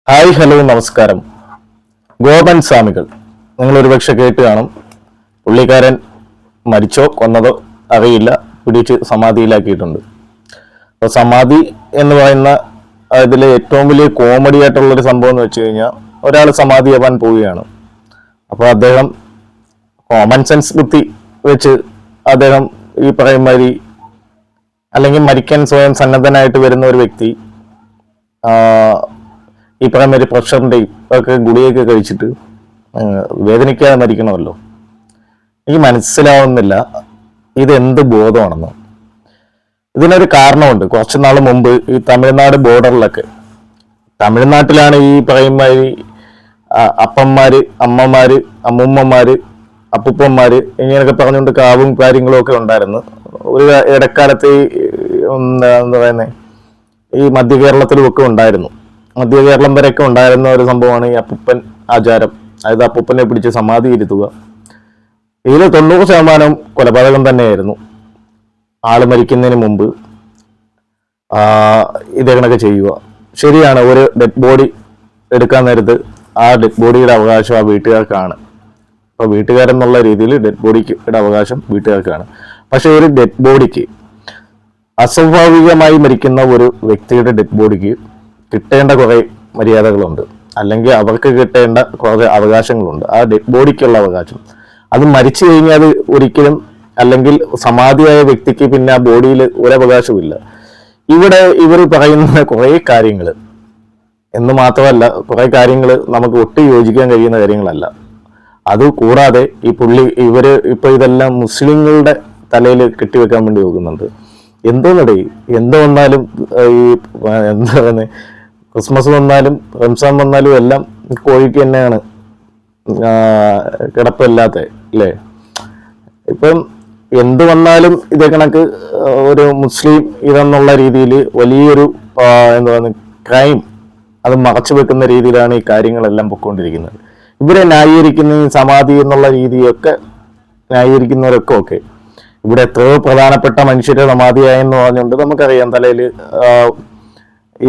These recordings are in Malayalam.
ഹായ് ഹലോ നമസ്കാരം. ഗോപൻ സ്വാമികൾ നിങ്ങൾ ഒരുപക്ഷെ കേട്ട് കാണും. പുള്ളിക്കാരൻ മരിച്ചോ കൊന്നതോ അറിയില്ല, പിടിച്ച് സമാധിയിലാക്കിയിട്ടുണ്ട്. അപ്പോൾ സമാധി എന്ന് പറയുന്ന അതിലെ ഏറ്റവും വലിയ കോമഡി ആയിട്ടുള്ളൊരു സംഭവം എന്ന് വെച്ച് കഴിഞ്ഞാൽ, ഒരാൾ സമാധിയാവാൻ പോവുകയാണ്. അപ്പോൾ അദ്ദേഹം കോമൺ സെൻസ് ബുദ്ധി വെച്ച് അദ്ദേഹം ഈ പറയും മാതിരി, അല്ലെങ്കിൽ മരിക്കാൻ സ്വയം സന്നദ്ധനായിട്ട് വരുന്ന ഒരു വ്യക്തി ഈ പറയുന്ന ഒരു പ്രഷറിൻ്റെയും ഒക്കെ ഗുളിയൊക്കെ കഴിച്ചിട്ട് വേദനിക്കാതെ മരിക്കണമല്ലോ. എനിക്ക് മനസ്സിലാവുന്നില്ല ഇതെന്ത് ബോധമാണെന്ന്. ഇതിനൊരു കാരണമുണ്ട്. കുറച്ച് നാൾ മുമ്പ് ഈ തമിഴ്നാട് ബോർഡറിലൊക്കെ, തമിഴ്നാട്ടിലാണ് ഈ പറയുന്ന ഈ അപ്പന്മാര്, അമ്മമാര്, അമ്മൂമ്മമാര്, അപ്പൂപ്പന്മാര് ഇങ്ങനെയൊക്കെ പറഞ്ഞുകൊണ്ട് കാവും കാര്യങ്ങളും ഒക്കെ ഉണ്ടായിരുന്നു. ഒരു ഇടക്കാലത്ത് എന്താ പറയുന്നത്, ഈ മധ്യ കേരളത്തിലും ഒക്കെ ഉണ്ടായിരുന്നു. മധ്യ കേരളം വരെയൊക്കെ ഉണ്ടായിരുന്ന ഒരു സംഭവമാണ് ഈ അപ്പൂപ്പൻ ആചാരം. അതായത് അപ്പൂപ്പനെ പിടിച്ച് സമാധി ഇരുത്തുക. ഇതിൽ 90% കൊലപാതകം തന്നെയായിരുന്നു. ആള് മരിക്കുന്നതിന് മുമ്പ് ഇതേകണക്കെ ചെയ്യുക. ശരിയാണ്, ഒരു ഡെഡ് ബോഡി എടുക്കാൻ നേരത്ത് ആ ഡെഡ് ബോഡിയുടെ അവകാശം ആ വീട്ടുകാർക്കാണ്. അപ്പോൾ വീട്ടുകാരെന്നുള്ള രീതിയിൽ ഡെഡ് ബോഡിയുടെ അവകാശം വീട്ടുകാർക്കാണ്. പക്ഷെ ഒരു ഡെഡ് ബോഡിക്ക്, അസ്വാഭാവികമായി മരിക്കുന്ന ഒരു വ്യക്തിയുടെ ഡെഡ് ബോഡിക്ക് കിട്ടേണ്ട കുറേ മര്യാദകളുണ്ട്, അല്ലെങ്കിൽ അവർക്ക് കിട്ടേണ്ട കുറേ അവകാശങ്ങളുണ്ട്. ആ ഡെഡ് ബോഡിക്കുള്ള അവകാശം, അത് മരിച്ചു കഴിഞ്ഞാൽ അത് ഒരിക്കലും, അല്ലെങ്കിൽ സമാധിയായ വ്യക്തിക്ക് പിന്നെ ആ ബോഡിയിൽ ഒരവകാശമില്ല. ഇവിടെ ഇവർ പറയുന്ന കുറേ കാര്യങ്ങൾ എന്ന് മാത്രമല്ല, കുറേ കാര്യങ്ങൾ നമുക്ക് ഒട്ടും യോജിക്കാൻ കഴിയുന്ന കാര്യങ്ങളല്ല. അതുകൂടാതെ ഇവര് ഇപ്പൊ ഇതെല്ലാം മുസ്ലിങ്ങളുടെ തലയിൽ കെട്ടിവെക്കാൻ വേണ്ടി നോക്കുന്നുണ്ട്. എന്തോന്നടേ, എന്ത് വന്നാലും ഈ എന്താ പറയുന്നത്, ക്രിസ്മസ് വന്നാലും റംസാൻ വന്നാലും എല്ലാം കോഴിക്ക് തന്നെയാണ് കിടപ്പില്ലാത്ത അല്ലേ. ഇപ്പം എന്ത് വന്നാലും ഇതേ കണക്ക് ഒരു മുസ്ലിം ഇതെന്നുള്ള രീതിയിൽ വലിയൊരു എന്താ പറയുക ക്രൈം അത് മറച്ചു വെക്കുന്ന രീതിയിലാണ് ഈ കാര്യങ്ങളെല്ലാം പൊയ്ക്കൊണ്ടിരിക്കുന്നത്. ഇവരെ ന്യായീകരിക്കുന്ന സമാധി എന്നുള്ള രീതിയൊക്കെ ന്യായീകരിക്കുന്നവരൊക്കെ ഓക്കെ. ഇവിടെ എത്രയോ പ്രധാനപ്പെട്ട മനുഷ്യരെ സമാധിയായെന്ന് പറഞ്ഞുകൊണ്ട് നമുക്കറിയാം, തലയിൽ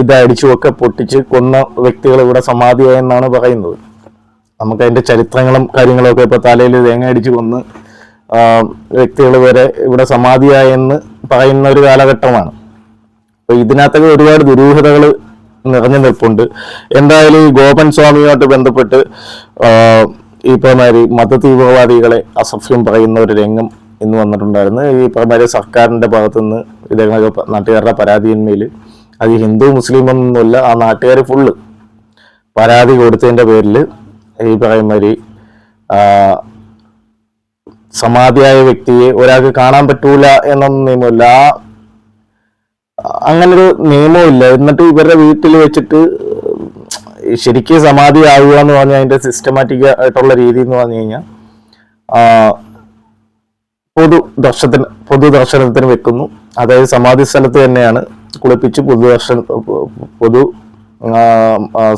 ഇതടിച്ചുമൊക്കെ പൊട്ടിച്ച് കൊന്ന വ്യക്തികൾ ഇവിടെ സമാധിയായെന്നാണ് പറയുന്നത്. നമുക്കതിൻ്റെ ചരിത്രങ്ങളും കാര്യങ്ങളൊക്കെ ഇപ്പോൾ തലയിൽ തേങ്ങ അടിച്ച് കൊന്ന് വ്യക്തികൾ വരെ ഇവിടെ സമാധിയായെന്ന് പറയുന്ന ഒരു കാലഘട്ടമാണ്. അപ്പോൾ ഇതിനകത്തൊക്കെ ഒരുപാട് ദുരൂഹതകൾ നിറഞ്ഞു നിൽപ്പുണ്ട്. എന്തായാലും ഈ ഗോപൻ സ്വാമിയുമായിട്ട് ബന്ധപ്പെട്ട് ഈ പറഞ്ഞ മത തീവ്രവാദികളെ അസഭ്യം പറയുന്ന ഒരു രംഗം ഇന്ന് വന്നിട്ടുണ്ടായിരുന്നു. ഈ പറഞ്ഞ സർക്കാരിൻ്റെ ഭാഗത്തുനിന്ന് ഇതേപോലെ നാട്ടുകാരുടെ പരാതിയിന്മേൽ, അത് ഹിന്ദു മുസ്ലിം ഒന്നുമില്ല, ആ നാട്ടുകാർ ഫുള്ള് പരാതി കൊടുത്തതിൻ്റെ പേരിൽ ഈ പറയുന്നൊരു സമാധിയായ വ്യക്തിയെ ഒരാൾക്ക് കാണാൻ പറ്റൂല എന്നൊന്നും നിയമമില്ല. അങ്ങനൊരു നിയമമില്ല. എന്നിട്ട് ഇവരുടെ വീട്ടിൽ വെച്ചിട്ട് ശരിക്കും സമാധി ആവുക എന്ന് പറഞ്ഞാൽ അതിൻ്റെ സിസ്റ്റമാറ്റിക് ആയിട്ടുള്ള രീതി എന്ന് പറഞ്ഞു കഴിഞ്ഞാൽ പൊതു ദർശനത്തിന് വെക്കുന്നു. അതായത് സമാധി സ്ഥലത്ത് തന്നെയാണ് കുളിപ്പിച്ച് പൊതു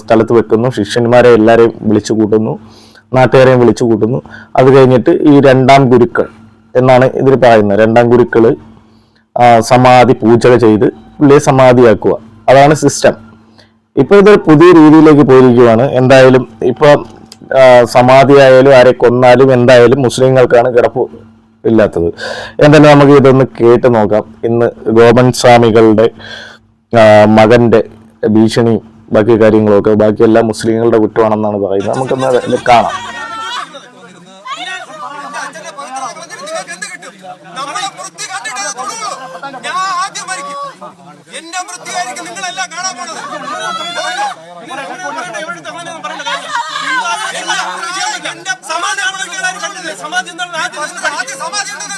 സ്ഥലത്ത് വെക്കുന്നു. ശിഷ്യന്മാരെ എല്ലാവരെയും വിളിച്ചു കൂട്ടുന്നു, നാട്ടുകാരെയും വിളിച്ചു കൂട്ടുന്നു. അത് കഴിഞ്ഞിട്ട് ഈ രണ്ടാം ഗുരുക്കൾ എന്നാണ് ഇതിൽ പറയുന്നത്. രണ്ടാം ഗുരുക്കൾ സമാധി പൂജ ചെയ്ത് പുള്ളിയെ സമാധിയാക്കുക. അതാണ് സിസ്റ്റം. ഇപ്പൊ ഇതൊരു പുതിയ രീതിയിലേക്ക് പോയിരിക്കുകയാണ്. എന്തായാലും ഇപ്പൊ സമാധിയായാലും ആരെ കൊന്നാലും എന്തായാലും മുസ്ലിങ്ങൾക്കാണ് കിടപ്പ് ഇല്ലാത്തത്. എന്തായാലും നമുക്ക് ഇതൊന്ന് കേട്ട് നോക്കാം. ഇന്ന് ഗോപൻ സ്വാമികളുടെ മകന്റെ ഭീഷണിയും ബാക്കി കാര്യങ്ങളൊക്കെ, ബാക്കിയെല്ലാം മുസ്ലിങ്ങളുടെ കുറ്റമാണെന്നാണ് പറയുന്നത്. നമുക്കൊന്ന് കാണാം. എന്റെ വൃത്തിയായിരിക്കും നിങ്ങളെല്ലാം കാണാൻ പോണത്.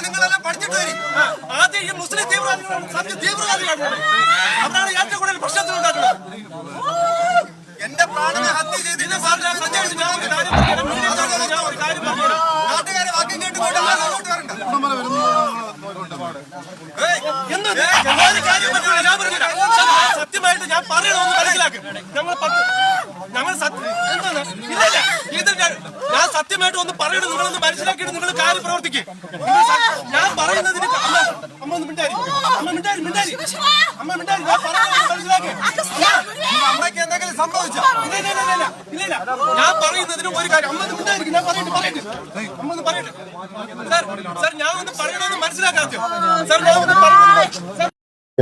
നിങ്ങളെല്ലാം പഠിച്ചിട്ട് വരും. ആദ്യം ഈ മുസ്ലിം തീവ്രവാദികളാണ് അവരാണ് ഏറ്റവും കൂടുതൽ പ്രശ്നത്തിലുണ്ടാക്കുന്നത്. എന്റെ പ്രാണനെ ഹത്യ ചെയ്ത് നാട്ടുകാരെ വാക്യം കേട്ടുകൊണ്ട് സത്യമായിട്ട് ഞാൻ പറയണമെന്ന് മനസ്സിലാക്കും. ഞങ്ങൾ എന്താണ് ഇല്ല, ഇത് ഞാൻ സത്യമായിട്ട് ഒന്ന് പറയണം. നിങ്ങളൊന്ന് മനസ്സിലാക്കിയിട്ട് നിങ്ങൾ കാര്യം പ്രവർത്തിക്കും. ഞാൻ പറയുന്നതിന് അമ്മ ഒന്ന് മിണ്ടാരി, അമ്മ മിണ്ടാരി, മിണ്ടാരി, അമ്മ മിണ്ടാരി. ഞാൻ പറയുന്നത് മനസ്സിലാക്കി. അമ്മയ്ക്ക് എന്തെങ്കിലും സംഭവിച്ചോ? ഇല്ല. ഞാൻ പറയുന്നതിന് ഒരു കാര്യം. അമ്മ ഒന്ന് മിണ്ടായിരിക്കും. ഞാൻ പറയട്ടെ. അമ്മ ഒന്ന് പറയട്ടെ. സാർ ഞാൻ ഒന്ന് പറയണമെന്ന് മനസ്സിലാക്കാത്തോ? സാർ ഞാൻ ഒന്ന് പറയുന്നത്.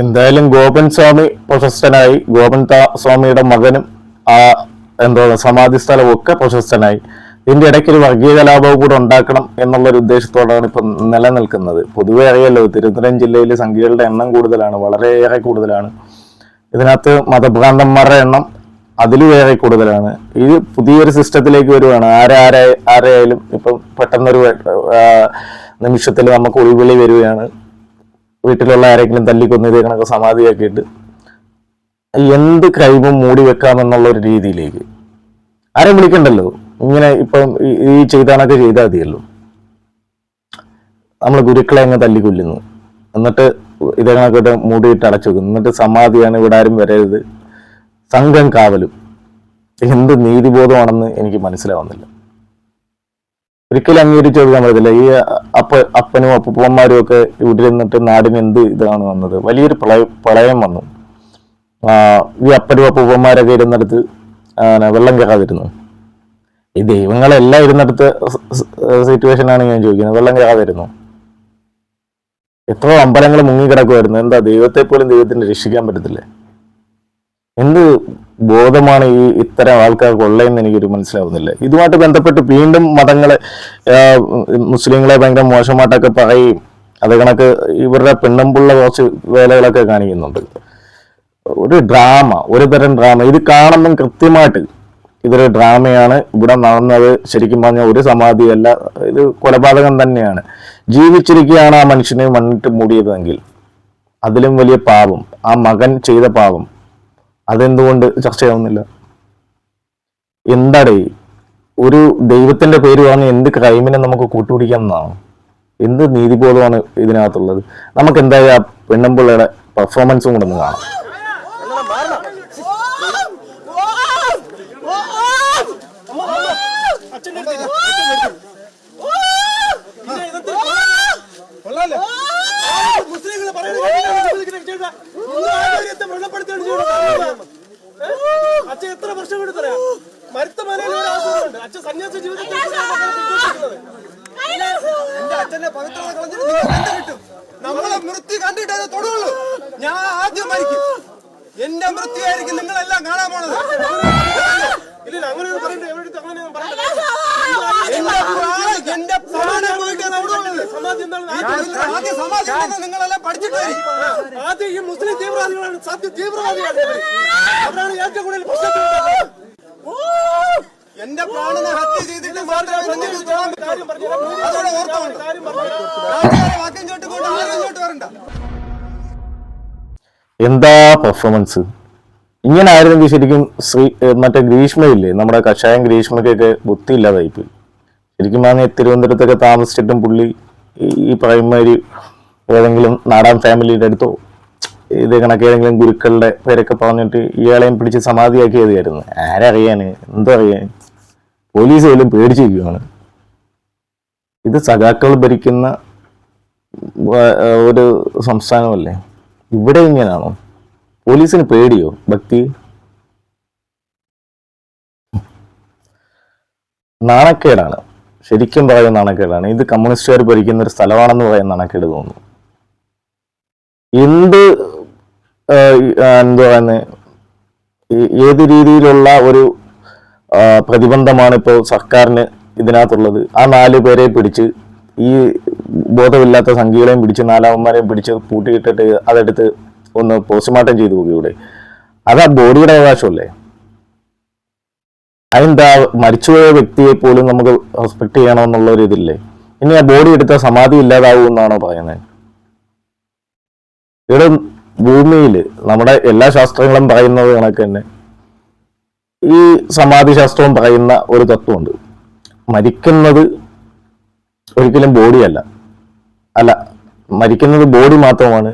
എന്തായാലും ഗോപൻ സ്വാമി പ്രശസ്തനായി. ഗോപൻ സ്വാമിയുടെ മകനും സമാധി സ്ഥലവും ഒക്കെ പ്രശസ്തനായി. ഇതിന്റെ ഇടയ്ക്ക് ഒരു വർഗീയ കലാപവും കൂടെ ഉണ്ടാക്കണം എന്നുള്ളൊരു ഉദ്ദേശത്തോടാണ് ഇപ്പൊ നിലനിൽക്കുന്നത്. പൊതുവെ അറിയാലോ, തിരുവനന്തപുരം ജില്ലയിൽ സംഖ്യകളുടെ എണ്ണം കൂടുതലാണ്, വളരെയേറെ കൂടുതലാണ്. ഇതിനകത്ത് മതഭ്രാന്തന്മാരുടെ എണ്ണം അതിലുവേറെ കൂടുതലാണ്. ഇത് പുതിയൊരു സിസ്റ്റത്തിലേക്ക് വരുവാണ്. ആരെയായാലും ഇപ്പം പെട്ടെന്നൊരു നിമിഷത്തിൽ നമുക്ക് ഉൾവിളി വരികയാണ്. വീട്ടിലുള്ള ആരെങ്കിലും തല്ലിക്കൊന്ന് ഇതേ കണക്ക് സമാധിയാക്കിയിട്ട് എന്ത് ക്രൈമും മൂടി വെക്കാമെന്നുള്ള ഒരു രീതിയിലേക്ക് ആരെയും വിളിക്കണ്ടല്ലോ. ഇങ്ങനെ ഇപ്പം ഈ ചെയ്താണൊക്കെ ചെയ്താൽ മതിയല്ലോ. നമ്മൾ ഗുരുക്കളെ അങ്ങ് തല്ലിക്കൊല്ലുന്നു, എന്നിട്ട് ഇതേ കണക്കിട്ട് മൂടിയിട്ട് അടച്ചു വെക്കുന്നു, എന്നിട്ട് സമാധിയാണ്, ഇവിടെ ആരും വരരുത്, സംഘം കാവലും. എന്ത് നീതിബോധമാണെന്ന് എനിക്ക് മനസ്സിലാവുന്നില്ല. ഒരിക്കലും അംഗീകരിച്ചു കൊടുക്കാൻ പറ്റത്തില്ല. ഈ അപ്പനും അപ്പൂപ്പന്മാരും ഒക്കെ ഇവിടെ നിന്നിട്ട് നാടിന് എന്ത് ഇതാണ് വന്നത്. വലിയൊരു പ്രളയം വന്നു. ഈ അപ്പനും അപ്പൂപ്പന്മാരൊക്കെ ഇരുന്നിടത്ത് വെള്ളം കയറാതിരുന്നു. ഈ ദൈവങ്ങളെല്ലാം ഇരുന്നിടത്ത് സിറ്റുവേഷനാണ് ഞാൻ ചോദിക്കുന്നത്. വെള്ളം കയറാതിരുന്നു. എത്രയോ അമ്പലങ്ങൾ മുങ്ങിക്കിടക്കുമായിരുന്നു. എന്താ ദൈവത്തെ പോലും ദൈവത്തിന് രക്ഷിക്കാൻ പറ്റത്തില്ലേ? എന്ത് ബോധമാണ് ഇത്തരം ആൾക്കാർക്ക് ഉള്ളതെന്ന് എനിക്കൊരു മനസ്സിലാവുന്നില്ല. ഇതുമായിട്ട് ബന്ധപ്പെട്ട് വീണ്ടും മതങ്ങളെ, മുസ്ലിങ്ങളെ ഭയങ്കര മോശമായിട്ടൊക്കെ പറയുകയും അത് കണക്ക് ഇവരുടെ പെണ്ണുമ്പുള്ള കുറച്ച് വേലകളൊക്കെ കാണിക്കുന്നുണ്ട്. ഒരു ഡ്രാമ, ഒരു തരം ഡ്രാമ. ഇത് കാണുമ്പം കൃത്യമായിട്ട് ഇതൊരു ഡ്രാമയാണ്. ഇവിടെ നടന്നത് ശരിക്കും പറഞ്ഞാൽ ഒരു സമാധിയല്ല, ഇത് കൊലപാതകം തന്നെയാണ്. ജീവിച്ചിരിക്കുകയാണ് ആ മനുഷ്യനെ മണ്ണിട്ട് മൂടിയതെങ്കിൽ അതിലും വലിയ പാപം, ആ മകൻ ചെയ്ത പാപം, അതെന്തുകൊണ്ട് ചർച്ചയാവുന്നില്ല? എന്താടേ, ഒരു ദൈവത്തിന്റെ പേര് പറഞ്ഞ് എന്ത് ക്രൈമിനെ നമുക്ക് കൂട്ടുപിടിക്കാം എന്നാണ്? എന്ത് നീതിബോധമാണ് ഇതിനകത്തുള്ളത്? നമുക്ക് എന്തായാലും ആ പെണ്ണുമ്പിള്ളയുടെ പെർഫോമൻസും കൂടെ ഒന്ന് കാണാം. അച്ഛൻ എത്ര വർഷം കൊണ്ട് പറയാം, മരുത്ത മനയിൽ ഒരു ആശ്രമമുണ്ട്. അച്ഛൻ സന്യാസ ജീവിതത്തിൽ എന്റെ അച്ഛന്റെ പവിത്രത കളഞ്ഞിട്ട് നിങ്ങൾക്ക് എന്ത് കിട്ടും? നമ്മളെ മൃത്യു കണ്ടിട്ടേ തൊടുള്ളൂ. ഞാൻ ആദ്യം മരിക്കും. എന്റെ മൃത്യു ആയിരിക്കും നിങ്ങളെല്ലാം കാണാൻ പോണത്. ഇല്ല അങ്ങനെ പറയണ്ടേ, എവിടെ അങ്ങനെ എന്റെ പ്രാണനെ പോയിട്ട് സമാധി എന്താണ്? ആദ്യം സമാധി നിങ്ങളെല്ലാം പഠിച്ചിട്ട് വരും. ആദ്യം ഈ മുസ്ലിം തീവ്രവാദികളാണ് സത്യ തീവ്രവാദികളാണ്. അവരാണ് ഏറ്റവും കൂടുതൽ പ്രശ്നത്തിൽ. എന്റെ പ്രാണനെ ഹത്യ ചെയ്തിട്ട് അതോടെ ഓർത്തുകൊണ്ട് വാക്യം ചോട്ടുകൊണ്ട് ആരും ചോട്ട് വരണ്ട. എന്താ പെർഫോമൻസ്! ഇങ്ങനെ ആയിരുന്നെങ്കിൽ ശരിക്കും മറ്റേ ഗ്രീഷ്മയില്ലേ, നമ്മുടെ കഷായം ഗ്രീഷ്മയ്ക്കൊക്കെ ബുദ്ധിയില്ലാതായിപ്പോയി. ശരിക്കും പറഞ്ഞാൽ തിരുവനന്തപുരത്തൊക്കെ താമസിച്ചിട്ടും പുള്ളി ഈ പറയുമാതിരി ഏതെങ്കിലും നാടാൻ ഫാമിലിയുടെ അടുത്തോ ഇത് കണക്കേതെങ്കിലും ഗുരുക്കളുടെ പേരൊക്കെ പറഞ്ഞിട്ട് ഇയാളെയും പിടിച്ച് സമാധിയാക്കിയതായിരുന്നു. ആരറിയാന്, എന്തോ അറിയാൻ? പോലീസ് പോലും പേടിച്ചിരിക്കുകയാണ്. ഇത് സഖാക്കൾ ഭരിക്കുന്ന ഒരു സംസ്ഥാനമല്ലേ? ഇവിടെ ഇങ്ങനെയാണോ? പോലീസിന് പേടിയോ? ഭക്തി? നാണക്കേടാണ്, ശരിക്കും പറയുന്ന നാണക്കേടാണ്. ഇത് കമ്മ്യൂണിസ്റ്റുകാർ ഭരിക്കുന്ന ഒരു സ്ഥലമാണെന്ന് പറയുന്ന നാണക്കേട് തോന്നുന്നു. എന്താ പറയുന്നത്, ഏത് രീതിയിലുള്ള ഒരു പ്രതിബന്ധമാണ് ഇപ്പോൾ സർക്കാരിന് ഇതിനകത്തുള്ളത്? ആ 4 പേരെ പിടിച്ച്, ഈ ബോധമില്ലാത്ത സംഖ്യകളെയും പിടിച്ച് 4 പിടിച്ച് പൂട്ടിയിട്ടിട്ട് അതെടുത്ത് ഒന്ന് പോസ്റ്റ്മോർട്ടം ചെയ്തു പോകിയൂടെ? അതാ ബോഡിയുടെ അവകാശമല്ലേ? അതെന്താ മരിച്ചുപോയ വ്യക്തിയെ പോലും നമുക്ക് റെസ്പെക്ട് ചെയ്യണമെന്നുള്ള ഒരു ഇതില്ലേ? ഇനി ആ ബോഡി എടുത്ത സമാധി ഇല്ലാതാവും എന്നാണോ പറയുന്നത്? ഇവിടെ ഭൂമിയിൽ നമ്മുടെ എല്ലാ ശാസ്ത്രങ്ങളും പറയുന്നത് കണക്ക് തന്നെ ഈ സമാധി ശാസ്ത്രവും പറയുന്ന ഒരു തത്വമുണ്ട്. മരിക്കുന്നത് ഒരിക്കലും ബോഡിയല്ല, അല്ല, മരിക്കുന്നത് ബോഡി മാത്രമാണ്.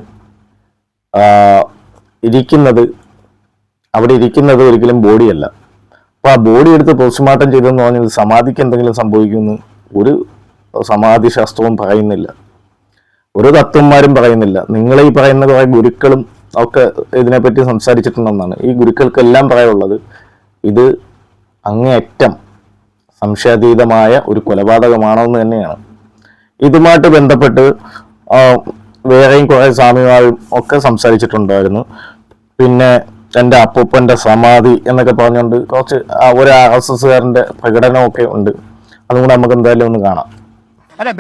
അവിടെ ഇരിക്കുന്നത് ഒരിക്കലും ബോഡിയല്ല. അപ്പൊ ആ ബോഡി എടുത്ത് പോസ്റ്റ്മോർട്ടം ചെയ്തെന്ന് പറഞ്ഞാൽ സമാധിക്ക് എന്തെങ്കിലും സംഭവിക്കുമെന്ന് ഒരു സമാധി ശാസ്ത്രവും പറയുന്നില്ല, ഒരു തത്വന്മാരും പറയുന്നില്ല. നിങ്ങൾ ഈ പറയുന്ന കുറെ ഗുരുക്കളും ഒക്കെ ഇതിനെപ്പറ്റി സംസാരിച്ചിട്ടുണ്ടെന്നാണ്. ഈ ഗുരുക്കൾക്കെല്ലാം പറയാനുള്ളത് ഇത് അങ്ങേയറ്റം സംശയാതീതമായ ഒരു കൊലപാതകമാണോ എന്ന് തന്നെയാണ്. ഇതുമായിട്ട് ബന്ധപ്പെട്ട് വേറെയും കുറെ സ്വാമിമാരും ഒക്കെ സംസാരിച്ചിട്ടുണ്ടായിരുന്നു. പിന്നെ എൻ്റെ അപ്പൂപ്പൻ്റെ സമാധി എന്നൊക്കെ പറഞ്ഞുകൊണ്ട് കുറച്ച് ഒരു RSSകാരൻ്റെ പ്രകടനമൊക്കെ ഉണ്ട്. അതും കൂടെ നമുക്ക് എന്തായാലും ഒന്ന് കാണാം. അല്ല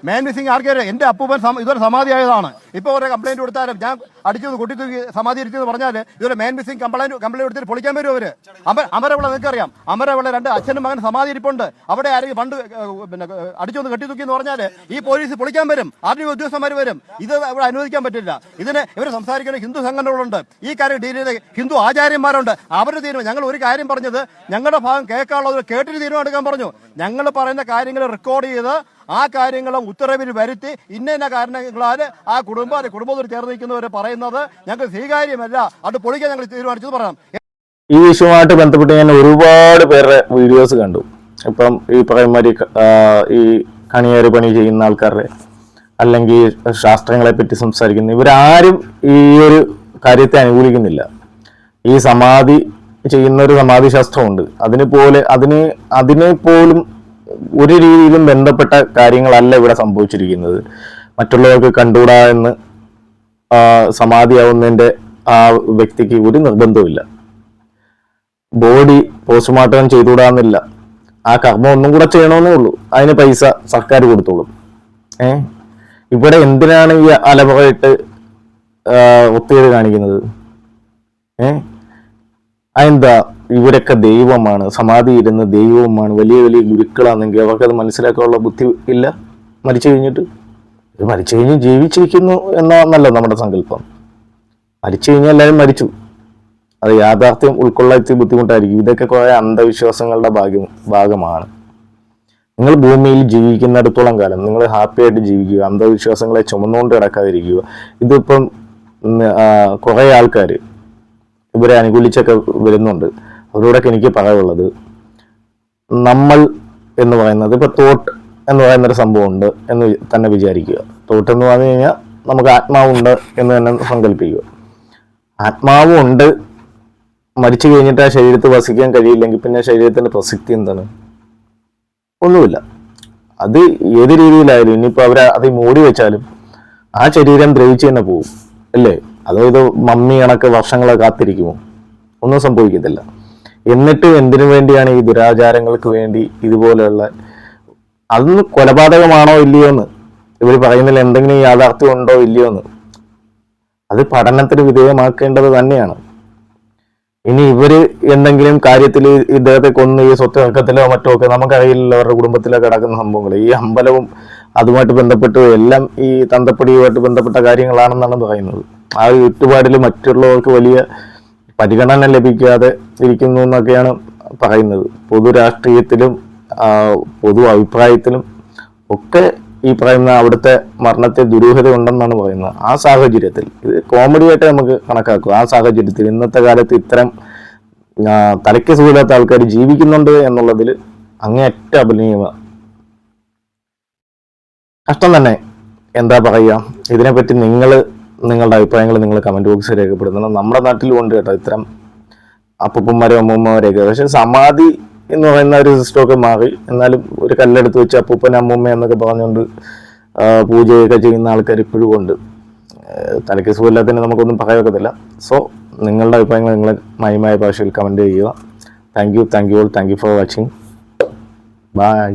മേൻ മിസ്സിങ് ആർക്കറിയാം? എൻ്റെ അപ്പൂപ്പൻ ഇതൊരു സമാധിയായതാണ്. ഇപ്പോൾ ഒരു കംപ്ലൈൻറ്റ് കൊടുത്താലും ഞാൻ അടിച്ചത് കൊട്ടിത്തൂക്കി സമാധി ഇരിച്ചെന്ന് പറഞ്ഞാൽ ഇതൊരു മേൻ മിസ്സിങ് കംപ്ലൈൻറ്റ് കൊടുത്തിട്ട് പൊളിക്കാൻ വരും അവർ. അമരവിള നിങ്ങൾക്കറിയാം, അമരവിള 2 അച്ഛനും മകൻ സമാധി ഇരിപ്പുണ്ട്. അവിടെ ആരെങ്കിലും പണ്ട് പിന്നെ അടിച്ചൊന്ന് കെട്ടിത്തൂക്കി എന്ന് പറഞ്ഞാൽ ഈ പോലീസ് പൊളിക്കാൻ വരും, RTO ഉദ്യോഗസ്ഥന്മാർ വരും. ഇത് ഇവിടെ അനുവദിക്കാൻ പറ്റില്ല. ഇതിന് ഇവർ സംസാരിക്കുന്ന ഹിന്ദു സംഘടനകളുണ്ട്, ഈ കാര്യം ഡീൽ ചെയ്ത് ഹിന്ദു ആചാര്യന്മാരുണ്ട്. അവരുടെ തീരുമാനം. ഞങ്ങൾ ഒരു കാര്യം പറഞ്ഞത് ഞങ്ങളുടെ ഭാഗം കേൾക്കാനുള്ളത് കേട്ടിട്ട് തീരുമാനം എടുക്കാൻ പറഞ്ഞു. ഞങ്ങൾ പറയുന്ന കാര്യങ്ങൾ റെക്കോർഡ് ചെയ്ത് ആ കാര്യങ്ങളും ഉത്തരവിൽ വരുത്തി ഇന്ന കാരണങ്ങളാൽ ആ കുടുംബത്തോട് ചേർന്ന് നിൽക്കുന്നവർ പറയുന്നത് ഞങ്ങൾക്ക് സ്വീകാര്യമല്ല, അത് പൊളിക്കാൻ ഞങ്ങൾ തീരുമാനിച്ചത് പറയാം. ഈ വിഷയവുമായിട്ട് ബന്ധപ്പെട്ട് ഞാൻ ഒരുപാട് പേരുടെ വീഡിയോസ് കണ്ടു. ഇപ്പം ഈ പറയുമാതിരി ഈ കണിയേറ് പണി ചെയ്യുന്ന ആൾക്കാരുടെ അല്ലെങ്കിൽ ശാസ്ത്രങ്ങളെ പറ്റി സംസാരിക്കുന്ന ഇവരാരും ഈ ഒരു കാര്യത്തെ അനുകൂലിക്കുന്നില്ല. ഈ സമാധി ചെയ്യുന്ന ഒരു സമാധി ശാസ്ത്രമുണ്ട്, അതിനെ പോലും ഒരു രീതിയിലും ബന്ധപ്പെട്ട കാര്യങ്ങളല്ല ഇവിടെ സംഭവിച്ചിരിക്കുന്നത്. മറ്റുള്ളവർക്ക് കണ്ടുകൂടാ എന്ന് സമാധിയാവുന്നതിൻ്റെ ആ വ്യക്തിക്ക് ഒരു നിർബന്ധവുമില്ല. ബോഡി പോസ്റ്റ്മോർട്ടം ചെയ്തുകൂടാന്നില്ല, ആ കർമ്മം ഒന്നും കൂടെ ചെയ്യണമെന്നേ ഉള്ളൂ. അതിന് പൈസ സർക്കാർ കൊടുത്തോളും. ഇവിടെ എന്തിനാണ് ഈ അലമുറയിട്ട് ഒത്തുകേട് കാണിക്കുന്നത്? അതെന്താ? ഇവരൊക്കെ ദൈവമാണ്, സമാധി ഇരുന്ന ദൈവവുമാണ്, വലിയ വലിയ ഗുരുക്കളാണെങ്കിൽ അവർക്കത് മനസ്സിലാക്കാനുള്ള ബുദ്ധി ഇല്ല. മരിച്ചു കഴിഞ്ഞിട്ട് മരിച്ചു കഴിഞ്ഞ് ജീവിച്ചിരിക്കുന്നു എന്നാണല്ലോ നമ്മുടെ സങ്കല്പം. മരിച്ചു കഴിഞ്ഞാൽ എല്ലാവരും മരിച്ചു, അത് യാഥാർത്ഥ്യം ഉൾക്കൊള്ളാൻ ബുദ്ധിമുട്ടായിരിക്കും. ഇതൊക്കെ കുറെ അന്ധവിശ്വാസങ്ങളുടെ ഭാഗമാണ്. നിങ്ങൾ ഭൂമിയിൽ ജീവിക്കുന്നിടത്തോളം കാലം നിങ്ങൾ ഹാപ്പി ആയിട്ട് ജീവിക്കുക, അന്ധവിശ്വാസങ്ങളെ ചുമന്നുകൊണ്ട് കിടക്കാതിരിക്കുക. ഇതിപ്പം കുറെ ആൾക്കാർ ഇവരെ അനുകൂലിച്ചൊക്കെ വരുന്നുണ്ട്. അവരോടൊക്കെ എനിക്ക് പറയാനുള്ളത്, നമ്മൾ എന്ന് പറയുന്നത് ഇപ്പൊ തോട്ട് എന്ന് പറയുന്നൊരു സംഭവം ഉണ്ട് എന്ന് തന്നെ വിചാരിക്കുക. തോട്ട് എന്ന് പറഞ്ഞു കഴിഞ്ഞാൽ നമുക്ക് ആത്മാവുണ്ട് എന്ന് തന്നെ സങ്കല്പിക്കുക. ആത്മാവും ഉണ്ട്, മരിച്ചു കഴിഞ്ഞിട്ട് ആ ശരീരത്തിൽ വസിക്കാൻ കഴിയില്ലെങ്കിൽ പിന്നെ ശരീരത്തിന്റെ പ്രസക്തി എന്താണ്? ഒന്നുമില്ല. അത് ഏത് രീതിയിലായാലും ഇനിയിപ്പോൾ അത് മൂടി വെച്ചാലും ആ ശരീരം ദ്രവിച്ച് തന്നെ പോകും അല്ലേ? അതായത് മമ്മി കണക്ക് വർഷങ്ങളെ കാത്തിരിക്കുമോ? ഒന്നും സംഭവിക്കത്തില്ല. എന്നിട്ട് എന്തിനു വേണ്ടിയാണ് ഈ ദുരാചാരങ്ങൾക്ക് വേണ്ടി ഇതുപോലെയുള്ള, അതൊന്ന് കൊലപാതകമാണോ ഇല്ലയോ എന്ന് ഇവർ പറയുന്നതിൽ എന്തെങ്കിലും യാഥാർത്ഥ്യം ഉണ്ടോ ഇല്ലയോ എന്ന് അത് പഠനത്തിന് വിധേയമാക്കേണ്ടത് തന്നെയാണ്. ഇനി ഇവര് എന്തെങ്കിലും കാര്യത്തിൽ ഇദ്ദേഹത്തെ കൊന്ന് ഈ സ്വത്ത് തർക്കത്തിലോ മറ്റോ ഒക്കെ നമുക്കറിയില്ലല്ലോ അവരുടെ കുടുംബത്തിലോ കിടക്കുന്ന സംഭവങ്ങൾ. ഈ അമ്പലവും അതുമായിട്ട് ബന്ധപ്പെട്ട് എല്ലാം ഈ തന്തപ്പടിയുമായിട്ട് ബന്ധപ്പെട്ട കാര്യങ്ങളാണെന്നാണ് പറയുന്നത്. ആ ചുറ്റുപാടിൽ മറ്റുള്ളവർക്ക് വലിയ പരിഗണന ലഭിക്കാതെ ഇരിക്കുന്നു എന്നൊക്കെയാണ് പറയുന്നത്. പൊതു രാഷ്ട്രീയത്തിലും പൊതു അഭിപ്രായത്തിലും ഒക്കെ ഈ പറയുന്ന അവിടുത്തെ മരണത്തെ ദുരൂഹത ഉണ്ടെന്നാണ് പറയുന്നത്. ആ സാഹചര്യത്തിൽ ഇത് കോമഡിയായിട്ട് നമുക്ക് കണക്കാക്കും. ആ സാഹചര്യത്തിൽ ഇന്നത്തെ കാലത്ത് ഇത്തരം തലയ്ക്ക് സുഖമില്ലാത്ത ആൾക്കാർ ജീവിക്കുന്നുണ്ട് എന്നുള്ളതിൽ അങ്ങേയറ്റ അഭിനയമാണ്. കഷ്ടം തന്നെ. എന്താ പറയുക, ഇതിനെപ്പറ്റി നിങ്ങളുടെ അഭിപ്രായങ്ങൾ നിങ്ങൾ കമന്റ് ബോക്സിൽ രേഖപ്പെടുത്തണം. നമ്മുടെ നാട്ടിലും ഉണ്ട് കേട്ടോ ഇത്തരം അപ്പൂപ്പന്മാരും അമ്മൂമ്മമാരെയൊക്കെ. പക്ഷെ സമാധി എന്ന് പറയുന്ന ഒരു സിസ്റ്റമൊക്കെ മാറി. എന്നാലും ഒരു കല്ലെടുത്ത് വെച്ച് അപ്പൂപ്പൻ അമ്മൂമ്മ എന്നൊക്കെ പറഞ്ഞുകൊണ്ട് പൂജയൊക്കെ ചെയ്യുന്ന ആൾക്കാർ ഇപ്പോഴും ഉണ്ട്. തലയ്ക്ക് സുഖമില്ലാത്തതിന് നമുക്കൊന്നും പറയാൻ. സോ നിങ്ങളുടെ അഭിപ്രായങ്ങൾ നിങ്ങൾ മാന്യമായ ഭാഷയിൽ കമന്റ് ചെയ്യുക. Thank you all. Thank you for watching. By.